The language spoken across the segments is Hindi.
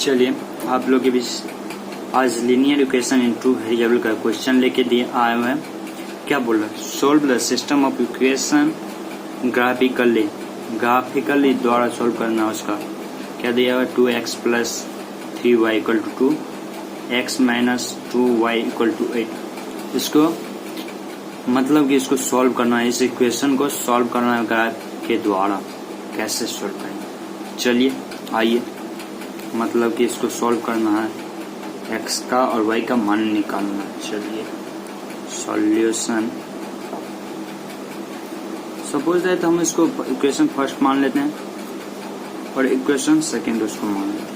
चलिए आप लोग के बीच आज linear equation in two variable का क्वेश्चन लेके दिए आए हुए हैं। क्या बोल रहा है? Solve the system of equation graphically द्वारा सोल्व करना। उसका क्या दिया हुआ? 2x plus 3y equal to 2, x minus 2y equal to 8। इसको मतलब कि इसको सॉल्व करना है, इस इक्वेशन को सॉल्व करना है ग्राफ के द्वारा। कैसे सॉल्व करेंगे? चलिए आइए, मतलब कि इसको सॉल्व करना है, x का और y का मान निकालना है। चलिए सॉल्यूशन सपोज दैट हम इसको इक्वेशन फर्स्ट मान लेते हैं और इक्वेशन सेकंड उसको मान लेते हैं।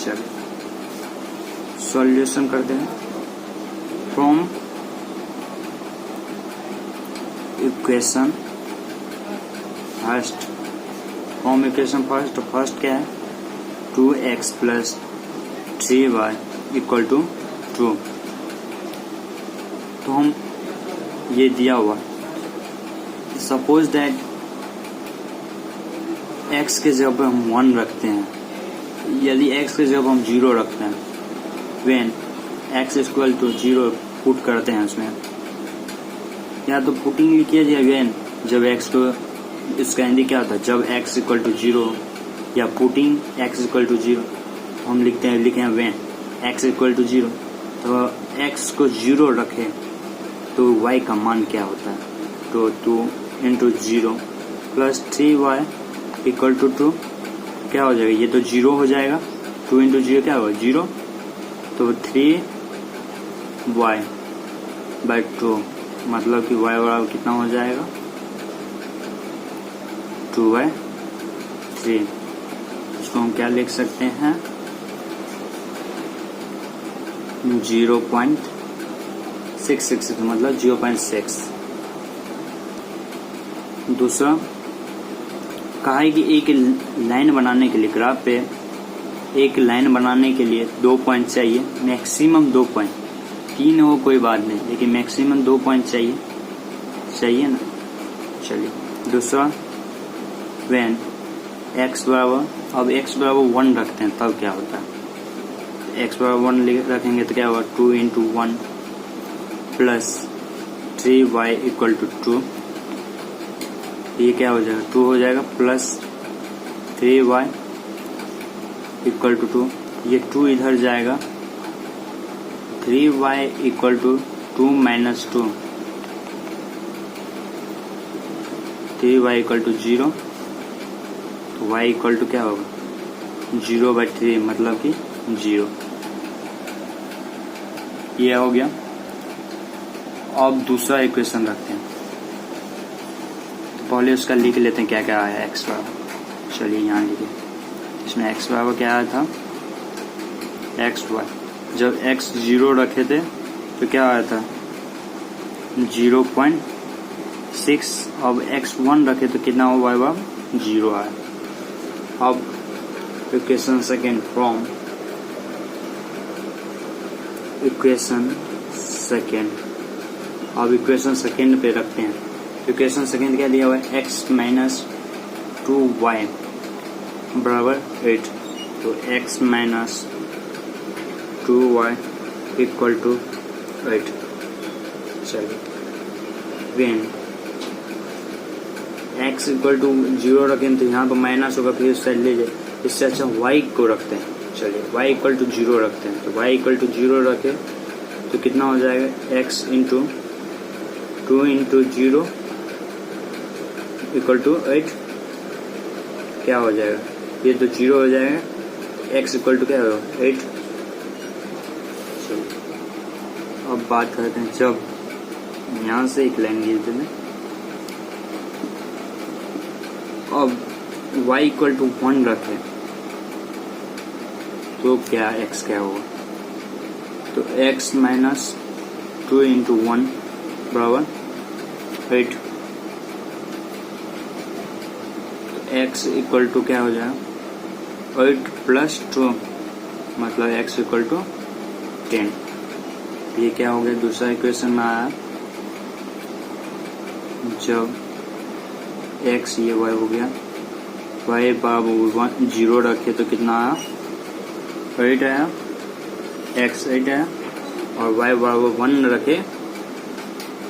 चलिए सॉल्यूशन करते हैं। From equation first, from equation first क्या है? 2x plus 3y equal to 2। तो हम ये दिया हुआ, सपोज दैट x के जगह पर हम 1 रखते हैं, यदि x के जगह पर हम 0 रखते हैं, when x equal to 0 put करते हैं उसमें, या तो पुटिंग लिखिए या व्हेन जब x को, इसका हिंदी क्या होता है? जब x इक्वल टू 0 या पुटिंग x इक्वल टू 0 हम लिखते हैं व्हेन x इक्वल टू 0। तो x को 0 रखें तो y का मान क्या होता है? तो 2 into 0 plus 3y equal to 2 क्या हो जाएगा? ये तो 0 हो जाएगा। 2 इंटू 0 क्या होगा? 0। तो 3y बाई 2 मतलब कि y बराबर कितना हो जाएगा? 2/3। इसको हम क्या लिख सकते हैं? 0.666 मतलब 0.6। दूसरा कहा है कि एक लाइन बनाने के लिए, ग्राफ पे एक लाइन बनाने के लिए 2 पॉइंट चाहिए, मैक्सिमम 2 पॉइंट, 3 हो कोई बात नहीं, लेकिन मैक्सिमम 2 पॉइंट चाहिए ना। चलिए दूसरा, व्हेन x बराबर, अब x बराबर 1 रखते हैं तब क्या होता है? x बराबर 1 रखेंगे तो क्या होगा? 2 into 1 plus 3y equal to 2। ये क्या हो जाएगा? 2 हो जाएगा प्लस 3y इक्वल टू 2। ये 2 इधर जाएगा, 3y equal to 2 minus 2, 3y equal to 0। तो y इक्वल टू क्या होगा? 0/3 मतलब कि 0। ये हो गया। अब दूसरा इक्वेशन रखते हैं, तो पहले उसका लिख लेते हैं क्या क्या आया x बराबर। चलिए यहाँ लिखिए, इसमें x बराबर क्या आया था? xy। जब x 0 रखे थे तो क्या आया था? 0.6। अब x 1 रखे तो कितना हो? y बराबर 0 आया। अब equation second, from equation second, अब इक्वेशन सेकेंड पे रखते हैं। इक्वेशन सेकेंड क्या दिया हुआ है? x माइनस 2y बराबर 8। तो x minus 2y equal to 8। चलिए व्हेन x इक्वल टू 0 रखें तो यहाँ पर माइनस होगा, फिर उस साइड ले जाए, इससे अच्छा y को रखते हैं। चलिए y इक्वल टू 0 रखते हैं, तो y इक्वल टू 0 रखे तो कितना हो जाएगा? x into 2 into 0 equal to 8 क्या हो जाएगा? ये तो 0 हो जाएगा, x इक्वल टू क्या होगा? 8। अब बात करते हैं, जब यहाँ से एक लाइन खींचते हैं, अब y इक्वल टू 1 रखें तो क्या x क्या होगा? तो x माइनस 2 इंटू 1 बराबर 8। तो x इक्वल टू क्या हो जाएगा? 8 प्लस 2 मतलब x इक्वल टू 10। ये क्या हो गया? दूसरा इक्वेशन में आया, जब x ये y हो गया, y बराबर 0 रखे तो कितना आया? 8 आया, x 8 आया और y बराबर 1 रखे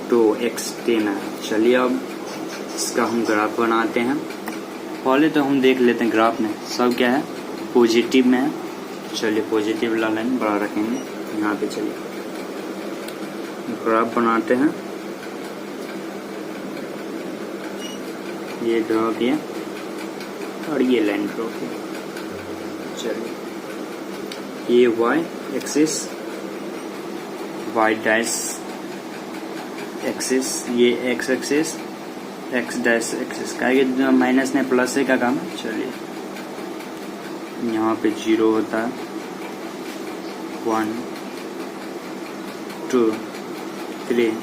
तो x 10 आया। चलिए अब इसका हम ग्राफ बनाते हैं। पहले तो हम देख लेते हैं ग्राफ में सब क्या है, पॉजिटिव में है। चलिए पॉजिटिव वाला लाइन बड़ा रखेंगे यहाँ पे। चलिए ग्राफ बनाते हैं। ये ड्रॉ किया और ये लाइन ड्रॉ किया। चलिए ये y axis, y dash axis, ये x axis, x dash axis का ये माइनस ने प्लस से का काम है। चलिए यहाँ पे 0 होता है, 1 2 3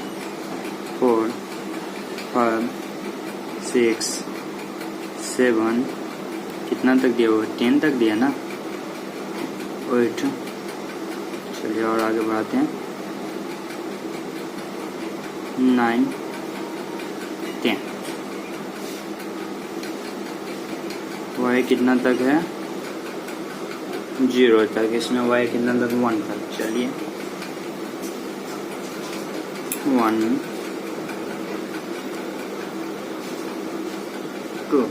4 5 6 7, कितना तक दिया हुआ, 10 तक दिया ना, 8। चलिए और आगे बढ़ाते हैं, 9 10। y कितना तक है, 0 तक। इसमें y कितना तक, 1 तक। चलिए 1 2।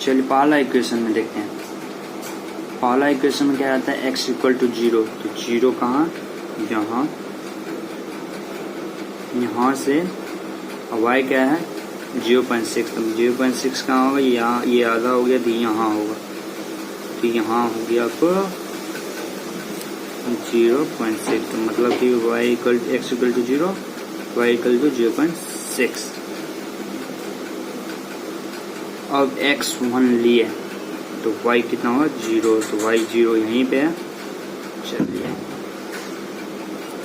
चलिए पहला इक्वेशन में देखते हैं। पहला इक्वेशन में क्या आता है, x इक्वल टू 0। तो 0 कहाँ, यहाँ से y क्या है 0.6। तो 0.6 कहाँ होगा, यहाँ, ये आधा हो गया तो यहाँ होगा, तो यहाँ हो गया आपको 0.6। तो मतलब कि x equal to 0, y equal to 0.6। अब x 1 लिए तो y कितना होगा, 0। तो y 0 यहीं पे है। चलिए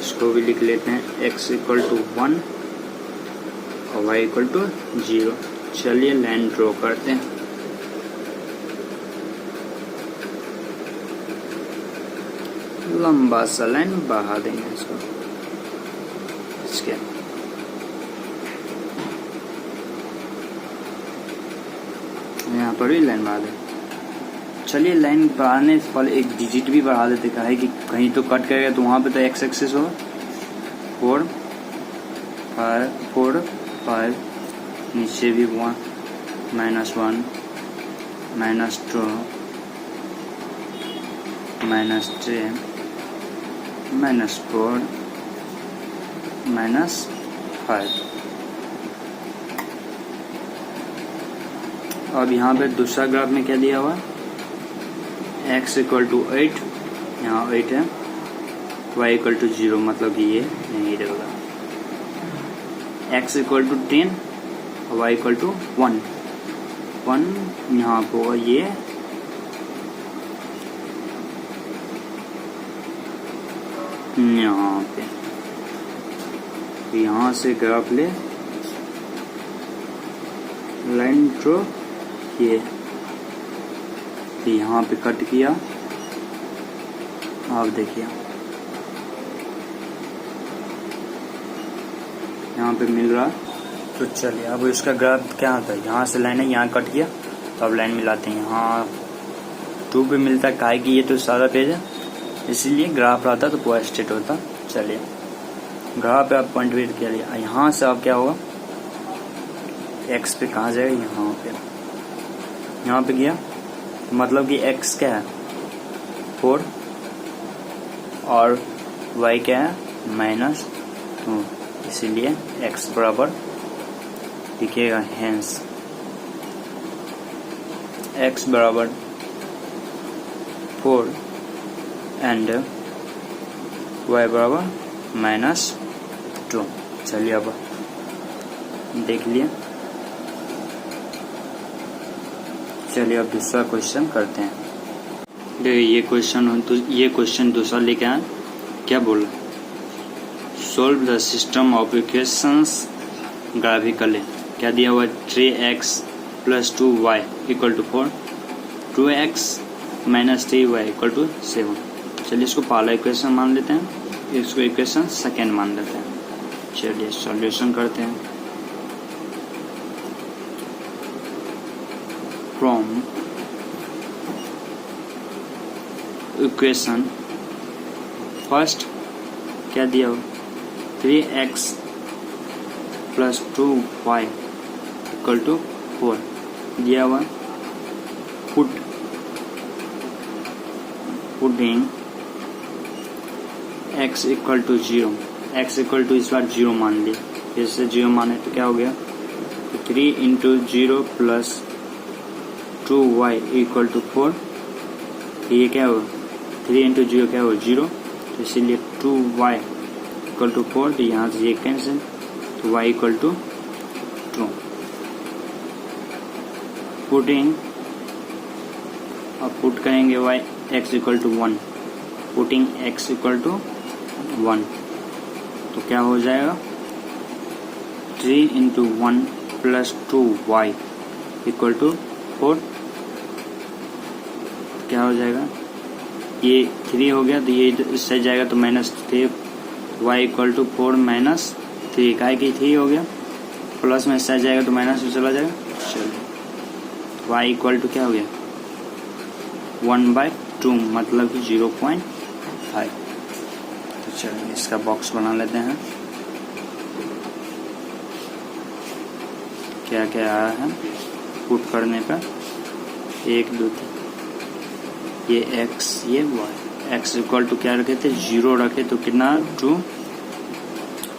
इसको भी लिख लेते हैं, x इक्वल टू 1 और y इक्वल टू 0। चलिए लाइन ड्रॉ करते हैं। लंबा सा लाइन बढ़ा देंगे इसको, इसके यहाँ पर भी लाइन बढ़ा दें। चलिए लाइन बढ़ाने से पहले एक डिजिट भी बढ़ा देते, क्या है कि कहीं तो कट करेगा तो वहाँ पे तो x एक्सिस होगा, 4 5, नीचे भी 1 -1 -2 -3 -4 -5। अब यहाँ पे दूसरा ग्राफ में क्या दिया हुआ है, x इक्वल टू 8, यहाँ 8 है, y इक्वल टू 0, मतलब कि ये नहीं रहेगा। x इक्वल टू 10 और y इक्वल टू 1 यहाँ पर होगा, ये यहाँ पे। यहाँ से ग्राफ ले, लाइन ड्रॉ किए, यहाँ पे कट किया। आप देखिए यहाँ पे मिल रहा। तो चलिए अब इसका ग्राफ क्या होता है, यहाँ से लाइन है, यहाँ कट किया तो अब लाइन मिलाते हैं। यहाँ 2 पे मिलता है, काहे कि ये तो सादा पेज है, इसीलिए ग्राफ रहता तो पूरा स्ट्रेट होता। चलिए ग्राफ पे आप पॉइंट वेट किया लिया, यहाँ से अब क्या होगा, x पे कहाँ जाएगा, यहाँ पे गया, मतलब कि x क्या है 4 और y क्या है -2, इसीलिए x बराबर लिखिएगा, हेंस x बराबर 4 एंड y बराबर -2। चलिए अब देख लिए। चलिए अब दूसरा क्वेश्चन करते हैं। देखिए ये क्वेश्चन दूसरा लेके आए, क्या बोल रहा है, solve the system of equations graphically. क्या दिया हुआ है, 3x + 2y = 4, 2x - 3y = 7। चलिए इसको पहला इक्वेशन मान लेते हैं, इसको इक्वेशन सेकेंड मान लेते हैं। चलिए सॉल्यूशन करते हैं। फ्रॉम इक्वेशन फर्स्ट क्या दिया हो 3x + 2y = 4 दिया हुआ पुटिंग x = 0 x = इस बार 0 मान लिया फिर से 0 माने तो क्या हो गया 3 × 0 + 2y = 4 ये क्या होगा 3 × 0 क्या होगा 0 तो इसीलिए 2y = 4 तो यहाँ से ये कैंसिल तो y = 2 पुटिंग अब पुट करेंगे y x = 1 पुटिंग x = 1 तो क्या हो जाएगा 3 × 1 + 2y = 4 क्या हो जाएगा ये 3 हो गया तो ये इससे जाएगा तो -3 y = 4 - 3 का कि 3 हो गया प्लस में इससे जाएगा तो माइनस में चला जाएगा चलिए y = क्या हो गया 1/2 मतलब कि 0.5 तो चलिए इसका बॉक्स बना लेते हैं क्या क्या आया है पुट करने पर 1 2 3 ये x ये y x = क्या रखे थे 0 रखे तो कितना 2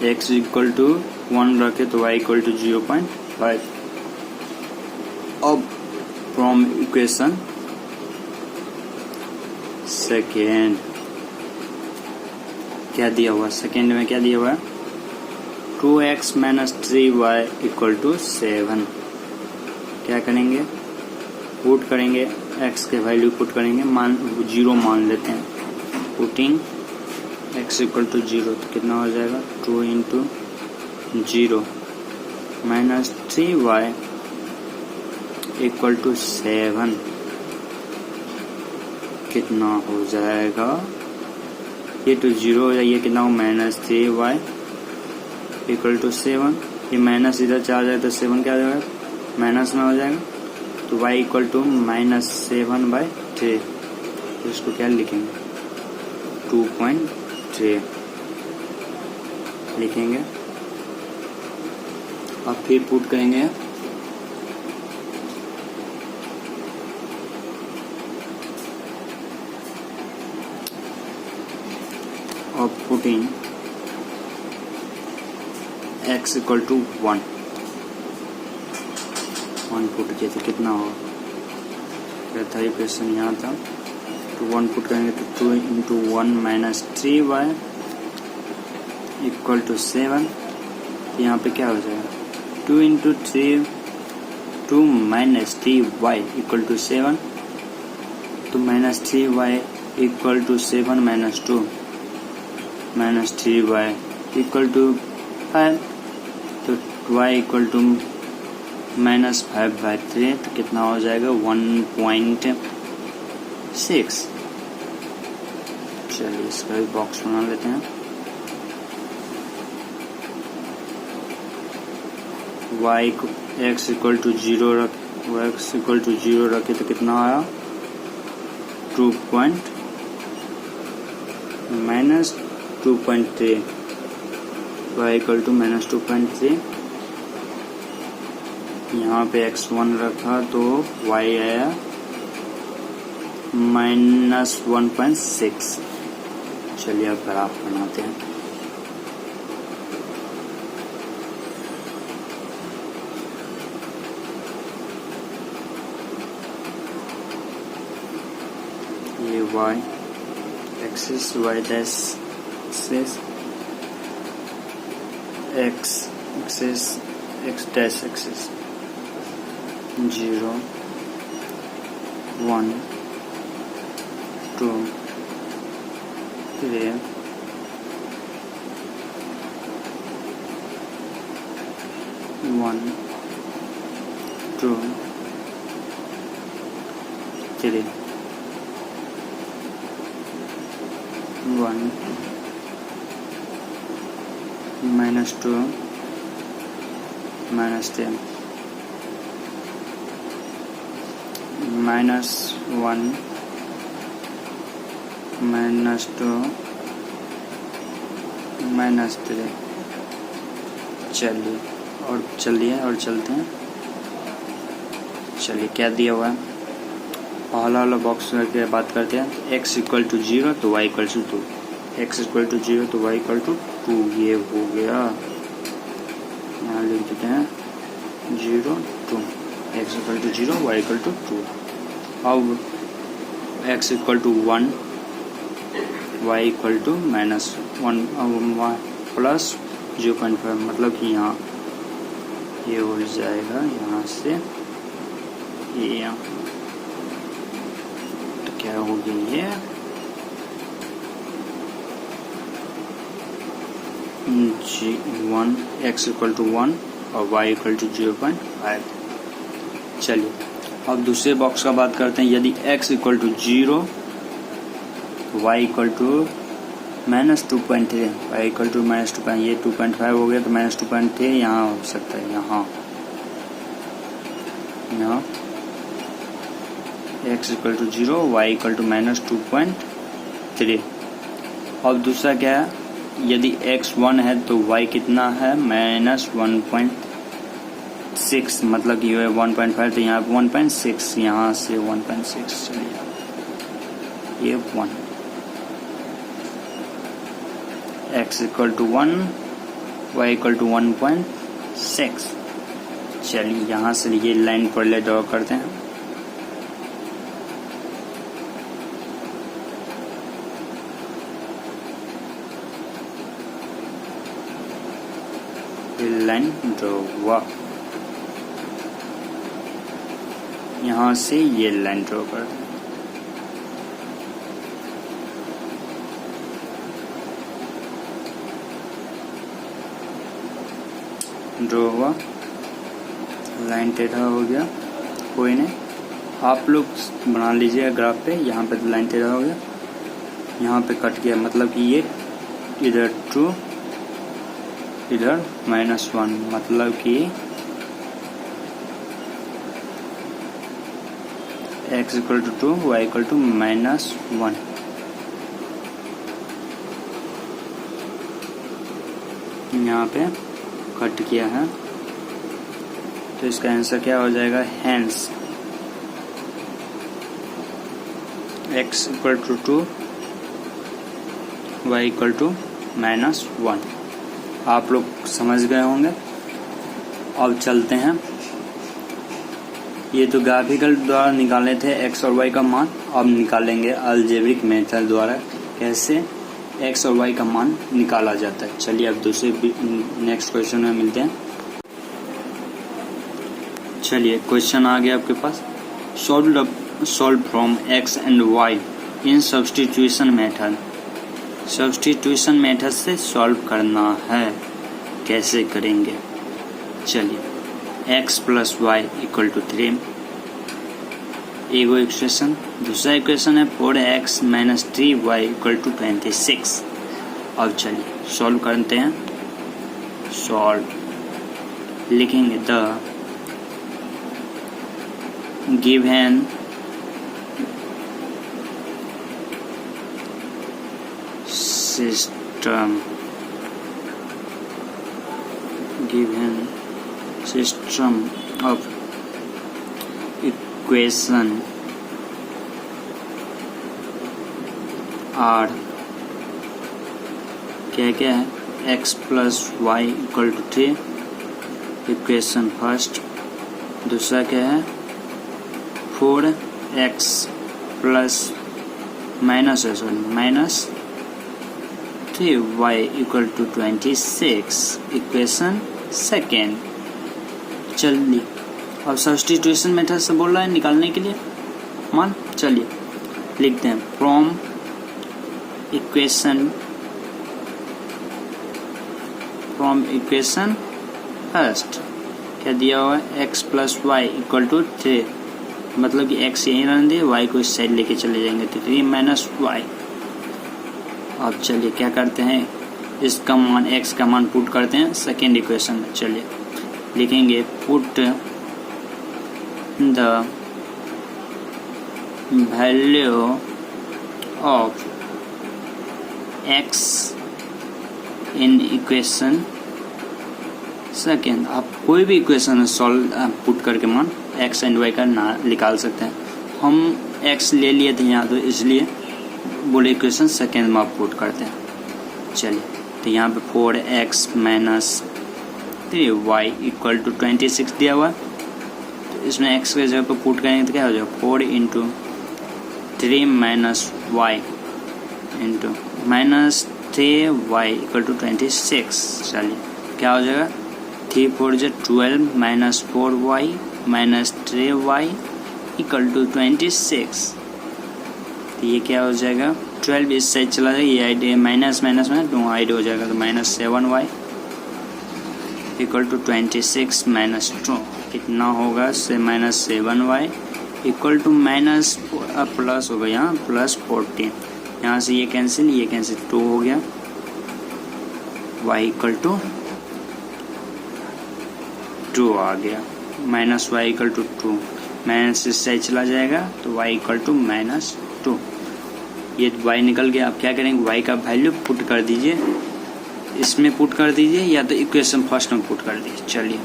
x = 1 रखे तो y = 0.5 अब फ्रॉम इक्वेशन सेकेंड क्या दिया हुआ सेकेंड में क्या दिया हुआ 2x - 3y = 7 क्या करेंगे पुट करेंगे x के वैल्यू पुट करेंगे 0 मान लेते हैं पुटिंग x = 0 तो कितना हो जाएगा 2 × 0 - 3y = 7 कितना हो जाएगा ये तो 0 हो जाएगा ये कितना हो -3y = 7 ये माइनस इधर चला जाए तो 7 क्या हो जाएगा माइनस में हो जाएगा तो y = -7/3 तो इसको क्या लिखेंगे 2.3 लिखेंगे अब फिर पुट करेंगे और पुटिंग x = 1 पुट किया तो कितना होगा क्या था इक्वेशन यहाँ था तो 1 पुट करेंगे तो 2 × 1 - 3y = 7 यहाँ पे क्या हो जाएगा 2 × 3 2 - 3y = 7 तो -3y = 7 - 2 -3y = 5 तो y = -5/3 तो कितना हो जाएगा 1.6 चलिए इसका भी बॉक्स बना लेते हैं x = 0 रखे तो कितना आया 2.3 y = -2.3 यहाँ पे x1 रखा तो y आया -1.6 चलिए अब ग्राफ बनाते हैं ये y axis y dash axis x axis x dash axis 0 1 2 3 1 2 3 1 -2 -10 -1 -2 -3। चलिए और चलते हैं। चलिए क्या दिया हुआ है, पहला वाला बॉक्स करके बात करते हैं। x = 0 तो y = 2, x = 0 तो y = 2, ये हो गया। यहाँ लिख देते हैं 0 2, x = 0 y = 2। अब x = 1 y = -1 प्लस 0.5, मतलब कि यहाँ ये हो जाएगा, यहाँ से ये यहाँ तो क्या हो गया, ये G1 x = 1 और y = 0.5। चलिए अब दूसरे बॉक्स का बात करते हैं। यदि x = 0 y = -2.3, y = -2, ये 2.5 हो गया तो -2.3 यहाँ हो सकता है, यहाँ x = 0 y = -2.3। अब दूसरा क्या है, यदि x 1 है तो y कितना है, -1.6, मतलब कि 1.5 तो यहाँ 1.6, यहाँ से 1.6, चलिए ये 1। x = 1 y = 1.6। चलिए यहाँ से ये लाइन पहले ड्रॉ करते हैं। लाइन ड्रॉ हुआ, यहाँ से ये लाइन ड्रॉ कर, ड्रॉ हुआ, लाइन टेढ़ा हो गया, कोई नहीं, आप लोग बना लीजिएगा ग्राफ पे। यहाँ पे तो लाइन टेढ़ा हो गया, यहाँ पे कट गया, मतलब कि ये इधर 2 इधर -1, मतलब कि x = 2 y = -1। यहाँ पे कट किया है तो इसका आंसर क्या हो जाएगा, हेंस x = 2 y = -1। आप लोग समझ गए होंगे। अब चलते हैं, ये तो ग्राफिकल द्वारा निकाले थे x और y का मान, अब निकालेंगे अलजेब्रिक मेथड द्वारा कैसे x और y का मान निकाला जाता है। चलिए अब दूसरे नेक्स्ट क्वेश्चन में मिलते हैं। चलिए क्वेश्चन आ गया आपके पास, solve from x and y in substitution method. Substitution method से सॉल्व करना है, कैसे करेंगे। चलिए x + y = 3, एगो इक्वेशन। दूसरा इक्वेशन है 4x - 3y = 26। अब चलिए सॉल्व करते हैं। सॉल्व लिखेंगे the given system of equation are क्या है, x + y = 3 इक्वेशन फर्स्ट। दूसरा क्या है 4x + -3y = 26 इक्वेशन सेकेंड। चलिए अब सब्स्टिट्यूशन मेथड से बोल रहा है निकालने के लिए मान। चलिए लिखते हैं फ्रॉम इक्वेशन फर्स्ट। क्या दिया हुआ है, x + y = 3, मतलब कि x यहीं रहने दिए, y को इस साइड लेके चले जाएंगे तो 3 - y। अब चलिए क्या करते हैं, इसका मान x का मान पुट करते हैं सेकेंड इक्वेशन में। चलिए लिखेंगे put the value of x in equation second. आप कोई भी इक्वेशन सॉल्व पुट करके मान एक्स एंड वाई का निकाल सकते हैं। हम एक्स ले लिए थे यहाँ, तो इसलिए बोले इक्वेशन सेकेंड में आप पुट करते हैं। चलिए, तो यहाँ पे 4x minus 3y equal to 26 दिया हुआ, तो इसमें x के जगह पर पुट करेंगे तो क्या हो जाएगा 4 into 3 minus y into minus 3y equal to 26। चलिए क्या हो जाएगा 3 4 जो 12 minus 4y minus 3y equal to 26। तो ये क्या हो जाएगा 12 इस साइड चला जाएगा, ये आइड माइनस माइनस में 2 आइड हो जाएगा, तो minus 7y equal to 26 minus 2 कितना होगा से minus 7y equal to minus plus होगा यहाँ प्लस 14। यहाँ से ये कैंसिल 2 हो गया, y इक्वल टू 2 आ गया, minus y equal to 2, minus इस साइड चला जाएगा तो y इक्वल टू माइनस 2। ये y निकल गया। आप क्या करेंगे y का वैल्यू पुट कर दीजिए, इसमें पुट कर दीजिए या तो इक्वेशन फर्स्ट में पुट कर दीजिए। चलिए,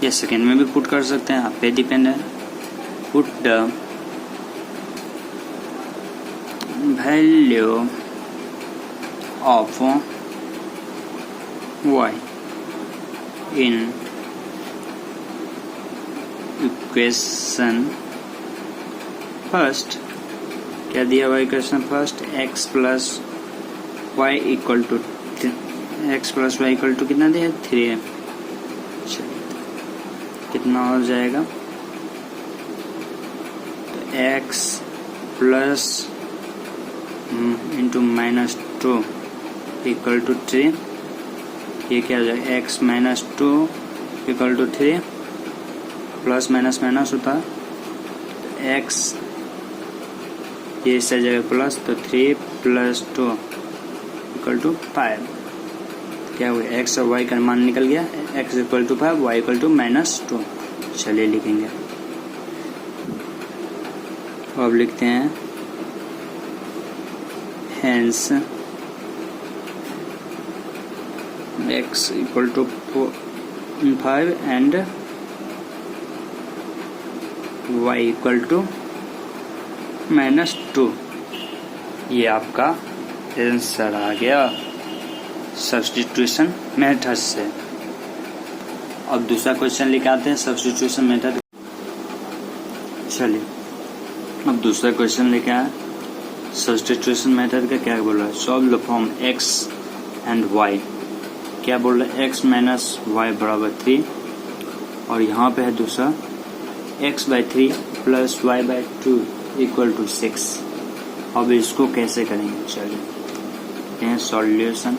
ये सेकेंड में भी पुट कर सकते हैं, आप पे डिपेंड है। Put the value of y in equation first. क्या दिया हुआ equation first x plus y equal to कितना दिया 3। कितना हो जाएगा तो x plus into minus 2 equal to 3। ये क्या हो जाएगा x minus 2 equal to 3, plus minus minus होता है x ये इससे जगह प्लस, तो 3 प्लस 2 इक्वल टू 5। क्या हुआ x और y का मान निकल गया, x equal to 5 y equal to minus 2। चलिए लिखेंगे, अब लिखते हैं hence x equal to 5 and y equal to minus 2। ये आपका आंसर आ गया सब्स्टिट्यूशन मेथड से। अब दूसरा क्वेश्चन लेके आते हैं सब्स्टिट्यूशन मेथड। चलिए, अब दूसरा क्वेश्चन लेके आए सब्स्टिट्यूशन मेथड का। क्या बोल रहा है solve the form x and y। क्या बोल रहा है x माइनस वाई बराबर 3, और यहाँ पे है दूसरा x by 3 plus y by 2 equal to 6। अब इसको कैसे करेंगे, चलिए solution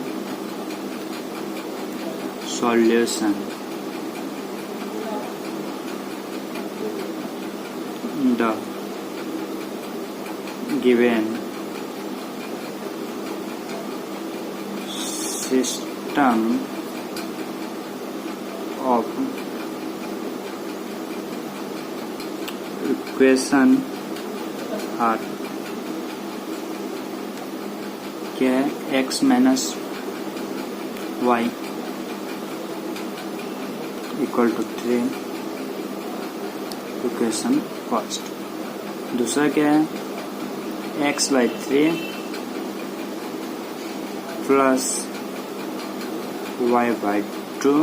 the given system of equation are. क्या है x minus y equal to 3 equation first. दूसरा क्या है x by 3 plus y by 2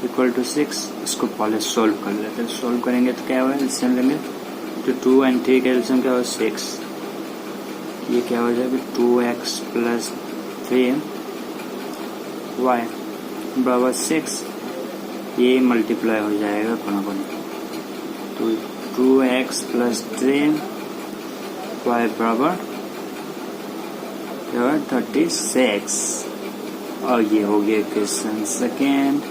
equal to 6। इसको पहले सोल्व कर लेते हैं। सोल्व करेंगे तो क्या होगा एलसीएम लेंगे तो 2 एंड 3 का एलसीएम क्या होगा 6। ये क्या हो जाएगा 2x प्लस 3y बराबर 6। ये मल्टीप्लाई हो जाएगा कोना कोना, तो 2x प्लस 3y बराबर 36। और ये हो गया क्वेश्चन सेकेंड।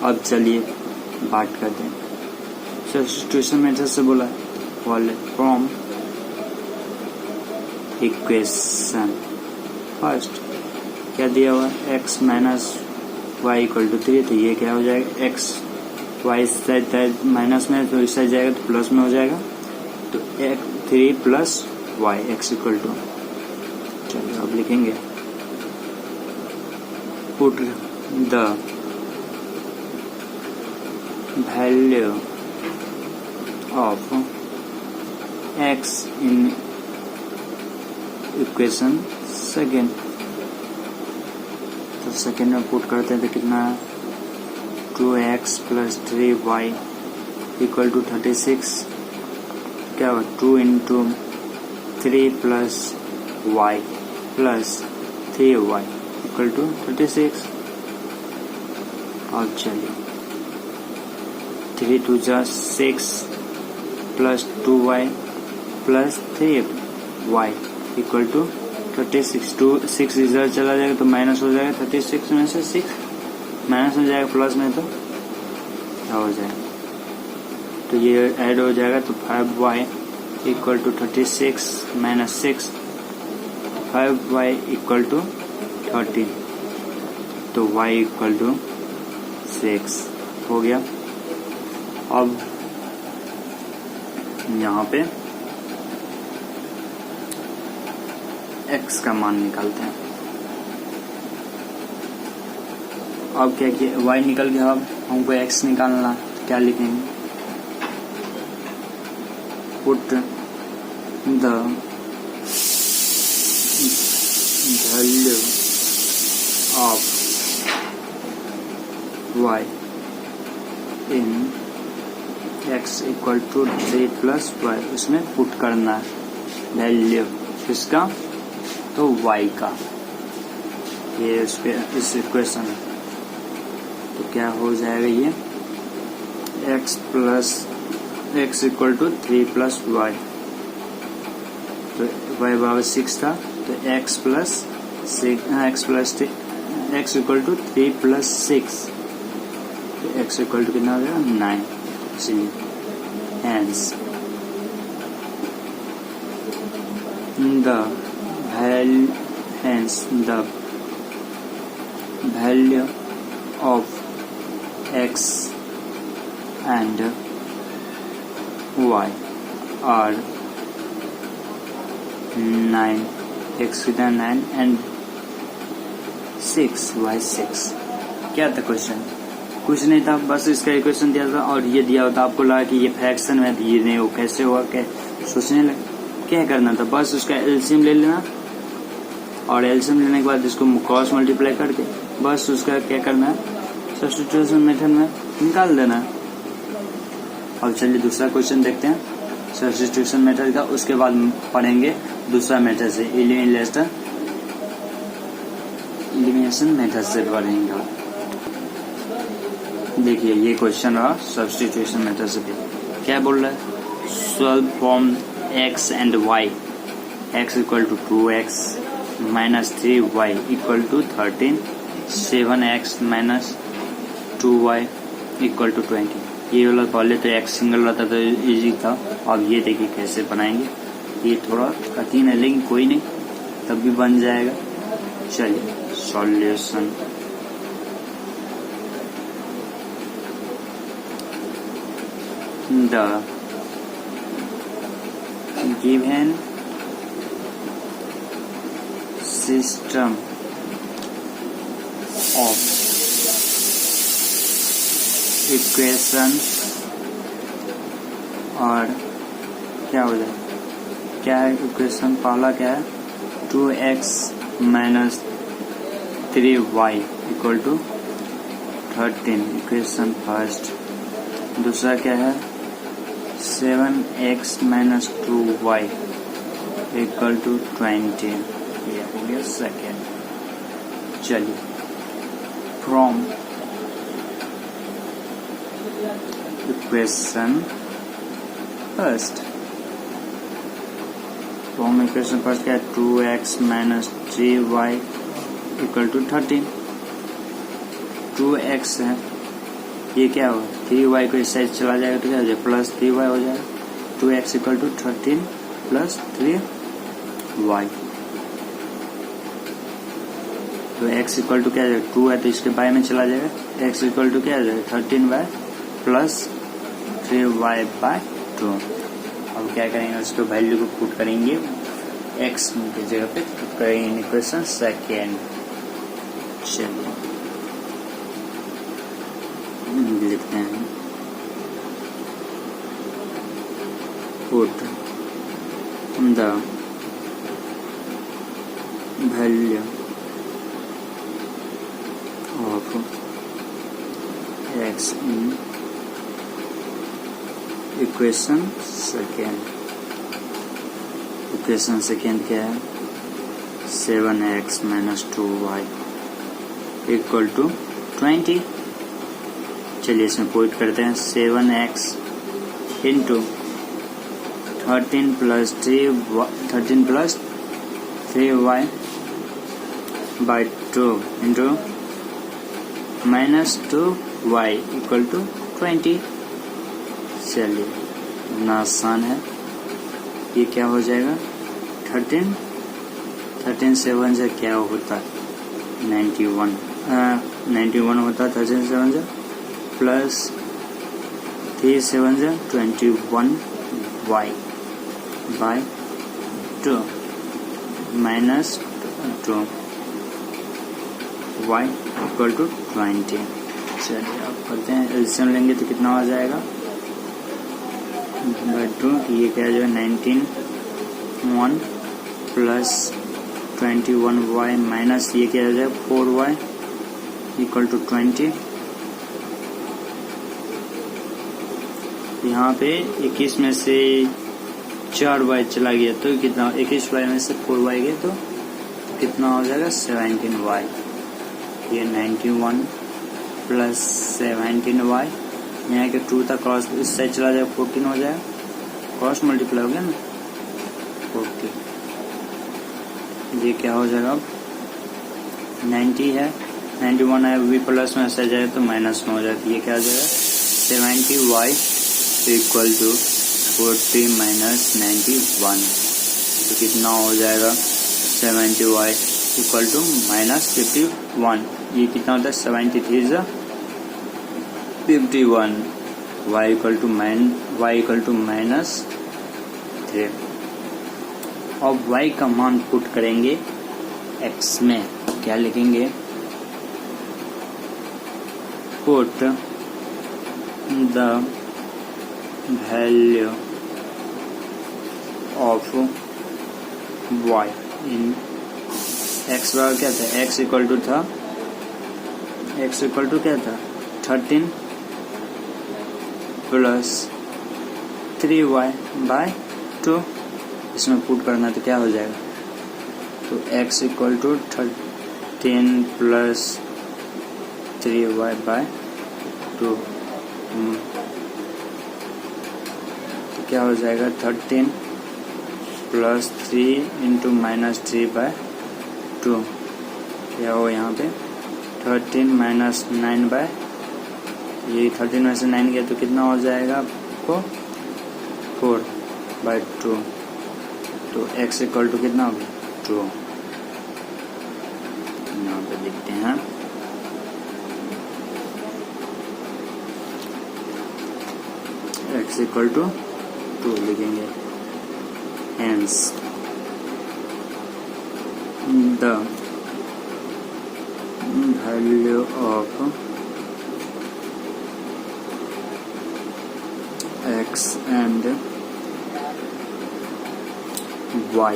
अब चलिए बात करते हैं सब्स्टिट्यूशन मेथड से बोला फ्रॉम इक्वेशन फर्स्ट। क्या दिया हुआ x minus y equal to 3, तो ये क्या हो जाएगा x y साइड माइनस में तो इस साइड जाएगा तो प्लस में हो जाएगा, तो 3 plus y x equal to अब लिखेंगे put the value of x in equation second. तो सेकेंड में पुट करते हैं तो कितना है 2x plus 3y equal to 36। क्या होगा 2 into 3 plus y plus 3y equal to 36। और चलिए 3 2 जा 6 plus 2y plus 3y equal to 36। 6 इधर चला जाएगा तो माइनस हो जाएगा 36 में से 6 माइनस हो जाएगा प्लस में तो क्या हो जाएगा तो ये ऐड हो जाएगा तो 5y equal to 36 minus 6 5y equal to 13 तो y इक्वल टू 6 हो गया। अब यहाँ पे x का मान निकालते हैं। अब क्या किया y निकल गया, अब हमको x निकालना तो क्या लिखेंगे put the value of y in x equal to 3 plus y। उसमें पुट करना है वैल्यू किसका तो y का, ये इस इक्वेशन तो क्या हो जाएगा ये x equal to 3 plus y। तो y बराबर 6 था तो x इक्वल टू 3 प्लस 6 तो x इक्वल टू कितना हो जाएगा 9। इसलिए hence the value of x and y are 9 x to the 9 and 6 y 6। क्या था क्वेश्चन, कुछ नहीं था, बस इसका इक्वेशन दिया था और ये दिया होता आपको लगा कि ये फ्रैक्शन में ये नहीं हो कैसे हुआ, क्या सोचने लगे क्या करना था, बस उसका एलसीएम ले लेना और एलसीएम लेने के बाद इसको क्रॉस मल्टीप्लाई करके बस उसका क्या करना है सब्स्टिट्यूशन मेथड में निकाल देना। अब चलिए दूसरा क्वेश्चन देखते हैं सब्स्टिट्यूशन मेथड का, उसके बाद पढ़ेंगे दूसरा मेथड से एलिमिनेशन मेथड से पढ़ेंगे। देखिए ये क्वेश्चन रहा सब्स्टिट्यूशन मेथड से क्या बोल रहा है solve from x and y x equal to 2x minus 3y equal to 13 7x minus 2y equal to 20। ये वाला पहले तो x सिंगल रहता तो इजी था, अब ये देखिए कैसे बनाएंगे, ये थोड़ा कठिन है लेकिन कोई नहीं तब भी बन जाएगा। चलिए solution the given system of equations और क्या हो जाए क्या है इक्वेशन पहला क्या है 2x minus 3y equal to 13 equation first. दूसरा क्या है 7x minus 2y equal to 20 ये हो गया सेकेंड। चलिए from equation first, from equation first क्या है 2x minus 3y equal to 13। 2x है ये क्या होगा 3y को इस साइड चला जाएगा तो क्या हो जाएगा प्लस 3y हो जाएगा 2x equal to 13 plus 3y। तो x इक्वल टू क्या हो जाएगा 2 है तो इसके बाय में चला जाएगा x इक्वल टू क्या हो जाएगा 13y प्लस 3y बाय 2। अब क्या करेंगे उसको वैल्यू को पुट करेंगे एक्स की जगह पे करेंगे इक्वेशन सेकेंड। चलिए लिखते हैं put the value of x in equation second. Equation second क्या है? 7x minus 2y equal to 20। चलिए इसमें पुट करते हैं 7x into 13 plus 3y by 2 into minus 2y equal to 20। चलिए इतना आसान है। ये क्या हो जाएगा? 13 7 से क्या होता है? 91 होता है 13 7 से, प्लस 3 7 से 21y bye 2 minus 2y equal to 20। चलिए अब करते हैं एलसीएम लेंगे तो कितना आ जाएगा? बाय 2 ये क्या जो है 19 प्लस 21y माइनस ये क्या हो जाएगा 4y इक्वल टू 20। यहाँ पे 21 में से 4y चला गया तो कितना? 21y में से 4y गया तो कितना हो जाएगा? 17y। ये 91 प्लस 17y, यहाँ के 2 तक क्रॉस इस साइड चला जाएगा 14 हो जाएगा, क्रॉस मल्टीप्लाई हो गया ना 40। ये क्या हो जाएगा? अब 90 है 91 है v प्लस में से जाए तो माइनस में हो जाएगा। ये क्या हो जाएगा? 70y इक्वल टू 40 माइनस 91 तो कितना हो जाएगा? 70y equal to minus 51। ये कितना होता है? 73 is 51 y equal to minus 3। अब y का मान पुट करेंगे x में, क्या लिखेंगे? Put the value of y in x बराबर क्या था? x इक्वल टू क्या था? 13 प्लस 3y बाय 2। इसमें पुट करना तो क्या हो जाएगा? तो x equal to 13 plus 3y by 2 तो क्या हो जाएगा? 13 प्लस 3 इंटू माइनस 3 बाय 2 क्या हो यहाँ पे? 13 माइनस 9 बाय ये 13 में से 9 गया तो कितना हो जाएगा आपको? 4 बाय 2। तो x इक्वल टू कितना होगा? 2। यहाँ पे लिखते हैं x इक्वल टू 2 लिखेंगे। Hence the value of x and y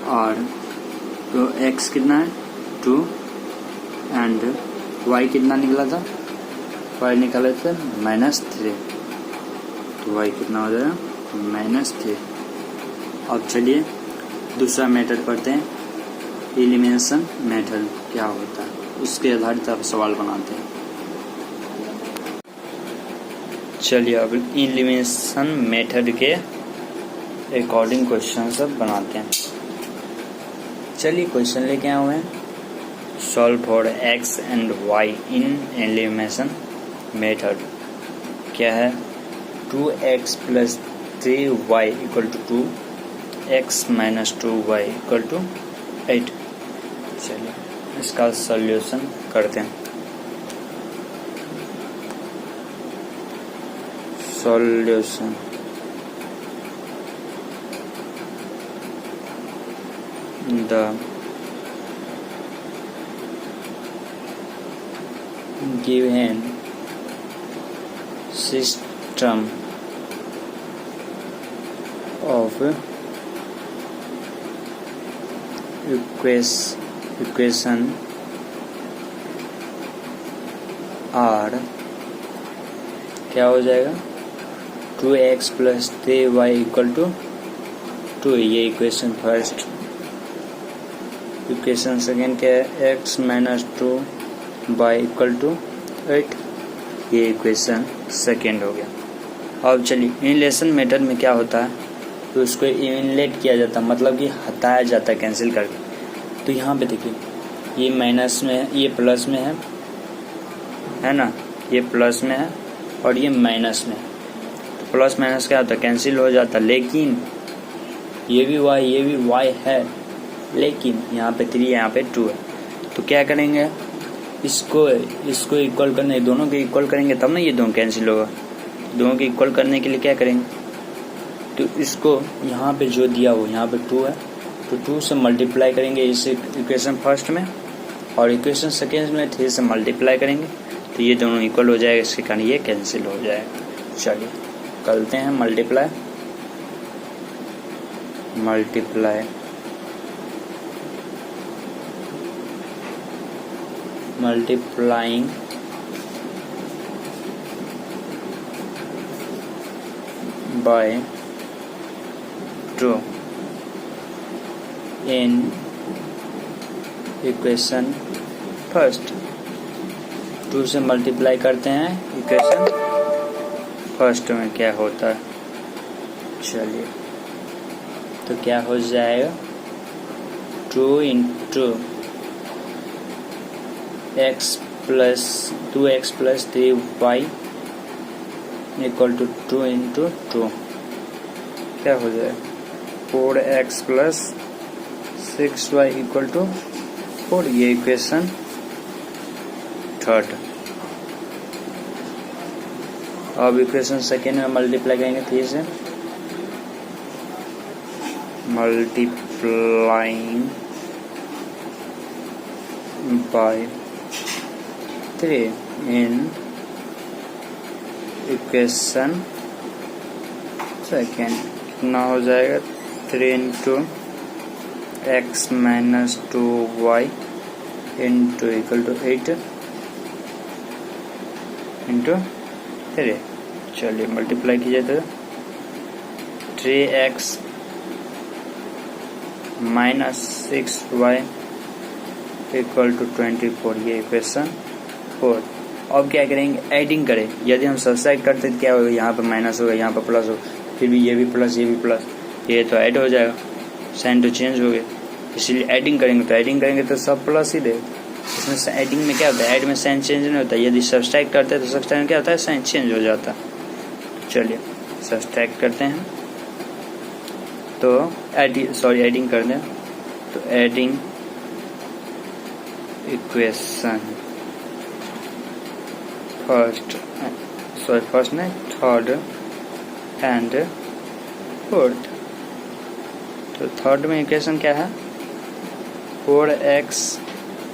are, तो x कितना है? 2 एंड y कितना निकला था? y निकाले थे -3 तो y कितना हो जाएगा? -3। अब चलिए दूसरा मेथड पढ़ते हैं, एलिमिनेशन मेथड क्या होता है उसके आधारित आप सवाल बनाते हैं। चलिए अब एलिमिनेशन मेथड के अकॉर्डिंग क्वेश्चन सब बनाते हैं। चलिए क्वेश्चन लेके आए हुए हैं, solve for x and y in elimination method. क्या है? 2x plus 3y equal to 2x minus 2y equal to 8। चलिए इसका सॉल्यूशन करते हैं। Solution the given system of equation are क्या हो जाएगा 2x + 3y = 2। ये इक्वेशन फर्स्ट। इक्वेशन सेकेंड क्या है x - 2y = 8। ये इक्वेशन सेकेंड हो गया। अब चलिए इनलेशन मेथड में क्या होता है तो उसको इनलेट किया जाता है, मतलब कि हटाया जाता है कैंसिल करके। तो यहाँ पे देखिए ये माइनस में है, ये प्लस में है ना, ये प्लस में है और ये माइनस में है। तो प्लस माइनस क्या होता है कैंसिल हो जाता है, लेकिन ये भी y है, लेकिन यहाँ पे 3 यहाँ पे 2 है। तो क्या करेंगे इसको इक्वल करने, दोनों के इक्वल करेंगे तब ना ये दोनों कैंसिल होगा। दोनों के इक्वल करने के लिए क्या करेंगे तो इसको यहाँ पे जो दिया हो यहाँ पे 2 है तो 2 से मल्टीप्लाई करेंगे इस इक्वेशन फर्स्ट में, और इक्वेशन सेकेंड में 3 से मल्टीप्लाई करेंगे तो ये दोनों इक्वल हो जाएगा, इसके कारण ये कैंसिल हो जाएगा। चलिए करते हैं multiply multiplying by 2 in equation first. 2 से मल्टीप्लाई करते हैं इक्वेशन फर्स्ट में क्या होता है। चलिए तो क्या हो जाएगा 2 × x + 2x + 3y = 2 × 2 क्या हो जाए 4x + 6y = 4। ये इक्वेशन थर्ड। अब इक्वेशन सेकेंड में मल्टीप्लाई करेंगे 3 से, multiplying by 3 in equation second. कितना हो जाएगा 3 × x - 2y = 8 × 3। चलिए मल्टीप्लाई कीजिए तो 3x - 6y = 24। ये इक्वेशन 4। अब क्या करेंगे एडिंग करें। यदि हम सब्ट्रैक्ट करते तो क्या होगा यहाँ पर माइनस होगा, यहाँ पर प्लस होगा, फिर भी ये भी प्लस ये भी प्लस, ये तो ऐड हो जाएगा, साइन तो चेंज हो गया। इसलिए एडिंग करेंगे तो सब प्लस ही देगा। इसमें एडिंग में क्या होता है ऐड में साइन चेंज नहीं होता। यदि सब्ट्रैक्ट करते हैं तो सब्ट्रैक्ट में क्या होता है साइन चेंज हो जाता है। चलिए सब्ट्रैक्ट करते हैं तो एडिंग करते हैं तो एडिंग इक्वेशन फर्स्ट में थर्ड एंड फोर्थ। तो थर्ड में इक्वेशन क्या है 4x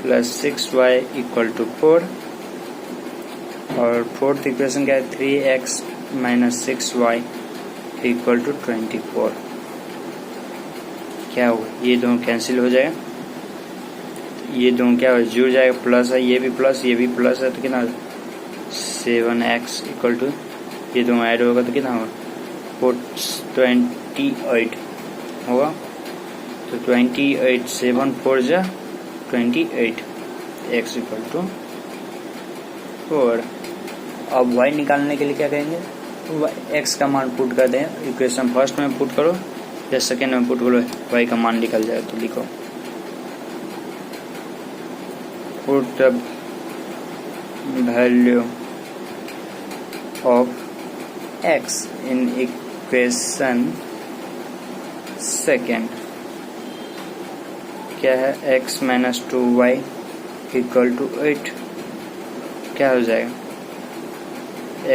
+ 6y = 4, और फोर्थ इक्वेशन क्या है 3x - 6y = 24। क्या होगा ये दोनों कैंसिल हो जाएगा, ये दोनों क्या हो जुड़ जाएगा, प्लस है ये भी प्लस है तो कितना 7x = ये दोनों ऐड होगा तो कितना होगा 28 होगा। तो 28 7 4 जा 28 x = 4। अब y निकालने के लिए क्या करेंगे x का मान पुट कर दें। इक्वेशन फर्स्ट में पुट करो या सेकेंड में पुट करो, y का मान निकल जाए। तो लिखो put the value of x in equation second. क्या है x - 2y = 8। क्या हो जाएगा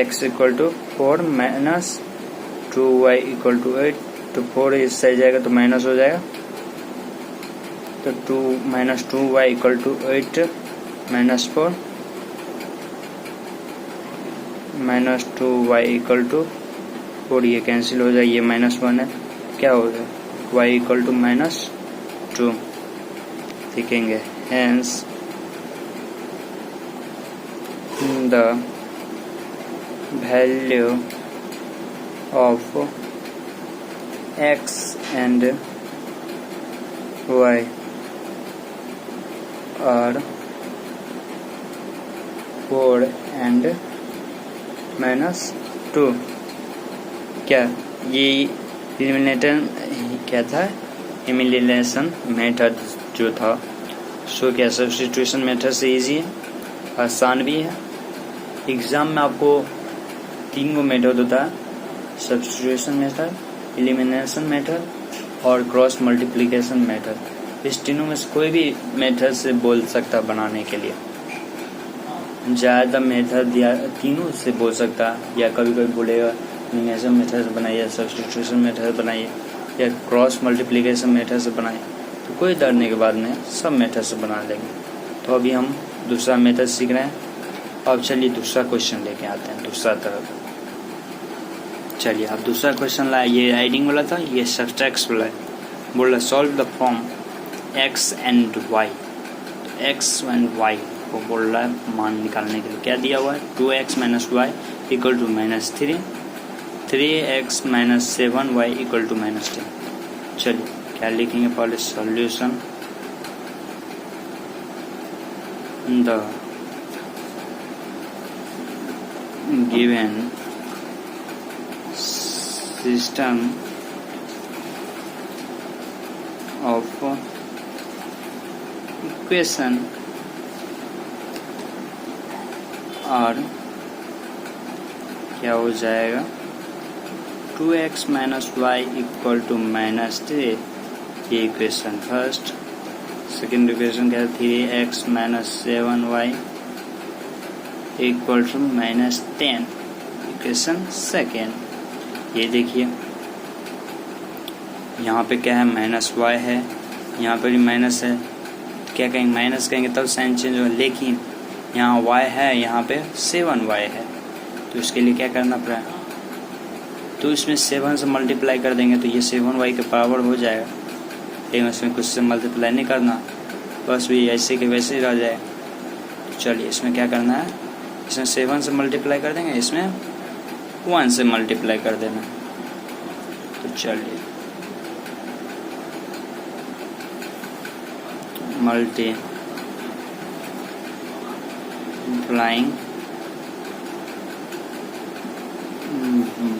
x = 4 - 2y = 8। तो 4 इस साइड जाएगा तो माइनस हो जाएगा तो 2 minus 2y equal to 8 minus 4 minus 2y equal to 4, ये कैंसिल हो जाए, ये -1 है, क्या हो गया y इक्वल टू -2 लिखेंगे। Hence the value of x and y are 4 and -2। क्या ये एलिमिनेशन क्या था, एलिमिनेशन मेथड जो था, सो क्या सब्स्टिट्यूशन मेथड से इजी है, आसान भी है। एग्ज़ाम में आपको 3 गो मेथड होता है, सब्स्टिट्यूशन मेथड, एलिमिनेशन मेथड और क्रॉस मल्टीप्लिकेशन मेथड। इस तीनों में से कोई भी मेथड से बोल सकता बनाने के लिए, ज़्यादा मेथड या तीनों से बोल सकता, या कभी कभी बोलेगा एलिमिनेशन मेथड से बनाइए, सब्स्टिट्यूशन मेथड बनाइए या क्रॉस मल्टीप्लिकेशन मेथड से बनाइए, तो कोई डरने के बाद में सब मेथड से बना लेंगे। तो अभी हम दूसरा मेथड सीख रहे हैं। अब चलिए दूसरा क्वेश्चन लेके आते हैं, दूसरा तरफ। चलिए अब दूसरा क्वेश्चन लाया, ये राइडिंग वाला था, ये सब्सट्रैक्ट वाला है। बोल रहा solve the form x and y। तो x एंड y को बोल रहा है मान निकालने के लिए। क्या दिया हुआ है, 2x minus y equal to -3, 3x minus 7y equal to -10। चलिए क्या लिखेंगे पहले, solution the given system of equation और क्या हो जाएगा, 2x minus y equal to -3, ये इक्वेशन फर्स्ट। सेकेंड इक्वेशन क्या है, 3x minus 7y equal to -10, equation second. ये देखिए यहाँ पे क्या है, -y है, यहाँ पर भी माइनस है, तो क्या कहेंगे, माइनस कहेंगे तब साइन चेंज होगा, लेकिन यहाँ y है, यहाँ पे 7y है, तो इसके लिए क्या करना पड़ा, तो इसमें 7 से मल्टीप्लाई कर देंगे तो ये 7y के बराबर हो जाएगा, लेकिन उसमें कुछ से मल्टीप्लाई नहीं करना, बस भी ऐसे के वैसे ही रह जाए। तो चलिए इसमें क्या करना है, इसमें 7 से मल्टीप्लाई कर देंगे, इसमें 1 से मल्टीप्लाई कर देना। तो चलिए multiplying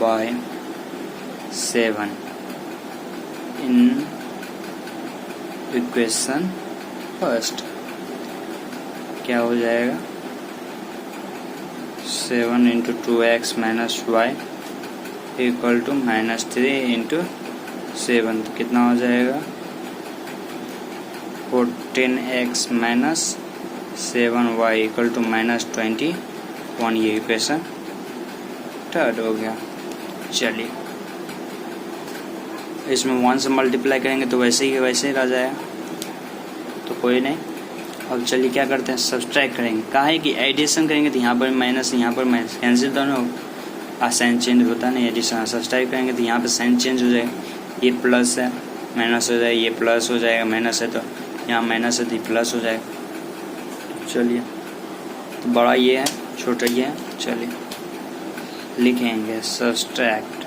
by 7 in equation first, क्या हो जाएगा, 7 into 2x minus y equal to -3 into 7, तो कितना हो जाएगा, 14x minus 7y equal to -21, ये इक्वेशन थर्ड हो गया। चलिए इसमें 1 से मल्टीप्लाई करेंगे तो वैसे ही रह जाएगा, तो कोई नहीं। अब चलिए क्या करते हैं, सब्सट्रैक्ट करेंगे। कहा है कि एडिशन करेंगे तो यहाँ पर माइनस, यहाँ पर माइनस, कैंसिल दोनों, साइन चेंज होता नहीं एडिशन। सब्सट्रैक्ट करेंगे तो यहाँ पर साइन चेंज हो जाएगा, ये प्लस है माइनस हो जाएगा, ये प्लस हो जाएगा, माइनस है तो यहाँ माइनस है तो प्लस हो जाएगा। चलिए तो बड़ा ये है, छोटा ये है, चलिए लिखेंगे subtracting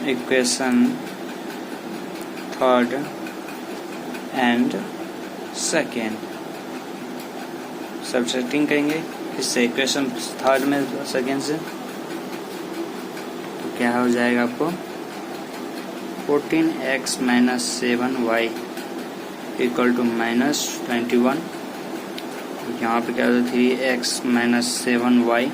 equation third and second. Subtracting करेंगे इससे इक्वेशन थर्ड में सेकेंड से, तो क्या हो जाएगा आपको, 14x minus 7y equal to -21, यहाँ पे क्या होता है, 3x minus 7y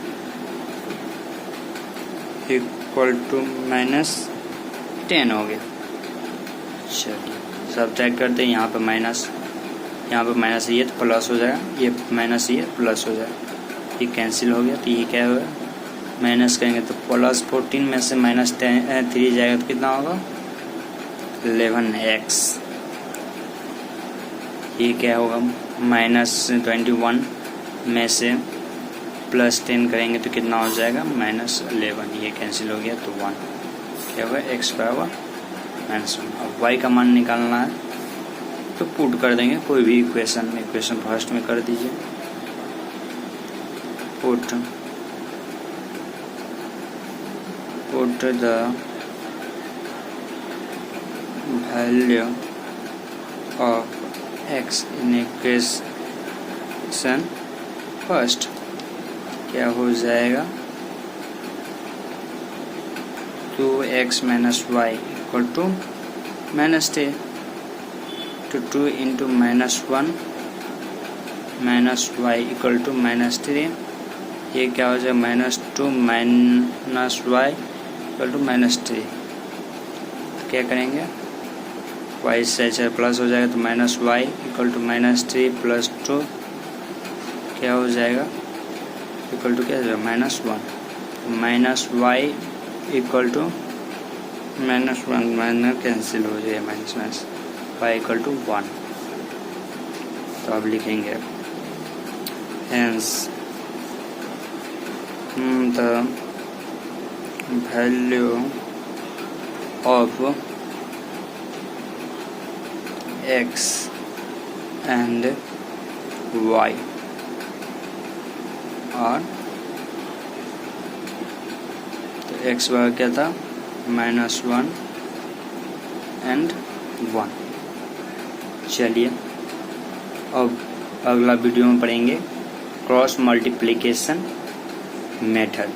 equal to -10 हो गया। चलिए सब्ट्रैक्ट करते हैं, यहाँ पे माइनस, यहाँ पे माइनस ये तो प्लस हो जाएगा, ये माइनस ये प्लस हो जाएगा, ये कैंसिल हो गया, तो ये क्या होगा माइनस करेंगे तो +14 में से -3 जाएगा तो कितना होगा 11x। ये क्या होगा -21 में से +10 करेंगे तो कितना हो जाएगा -11। ये कैंसिल हो गया तो 1 क्या होगा x बराबर -1। अब y का मान निकालना है तो पुट कर देंगे कोई भी इक्वेशन फर्स्ट में कर दीजिए। Put the value of x in equation first। क्या हो जाएगा 2x minus y equal to -3 to 2 into -1 minus y equal to -3। ये क्या हो जाएगा -2 minus y equal to -3। क्या करेंगे y से प्लस हो जाएगा तो -y equal to -3 plus 2 क्या हो जाएगा इक्वल टू क्या हो जाएगा -1 -y equal to -1 minus cancel हो जाएगा माइनस y इक्वल टू 1। तो अब लिखेंगे hence the value of x and y और तो x बराबर क्या था -1 and 1। चलिए अब अगला वीडियो में पढ़ेंगे क्रॉस मल्टीप्लिकेशन मेथड।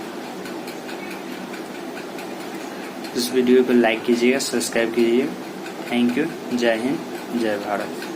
इस वीडियो को लाइक कीजिएगा, सब्सक्राइब कीजिए। Thank you. जय हिंद, जय भारत।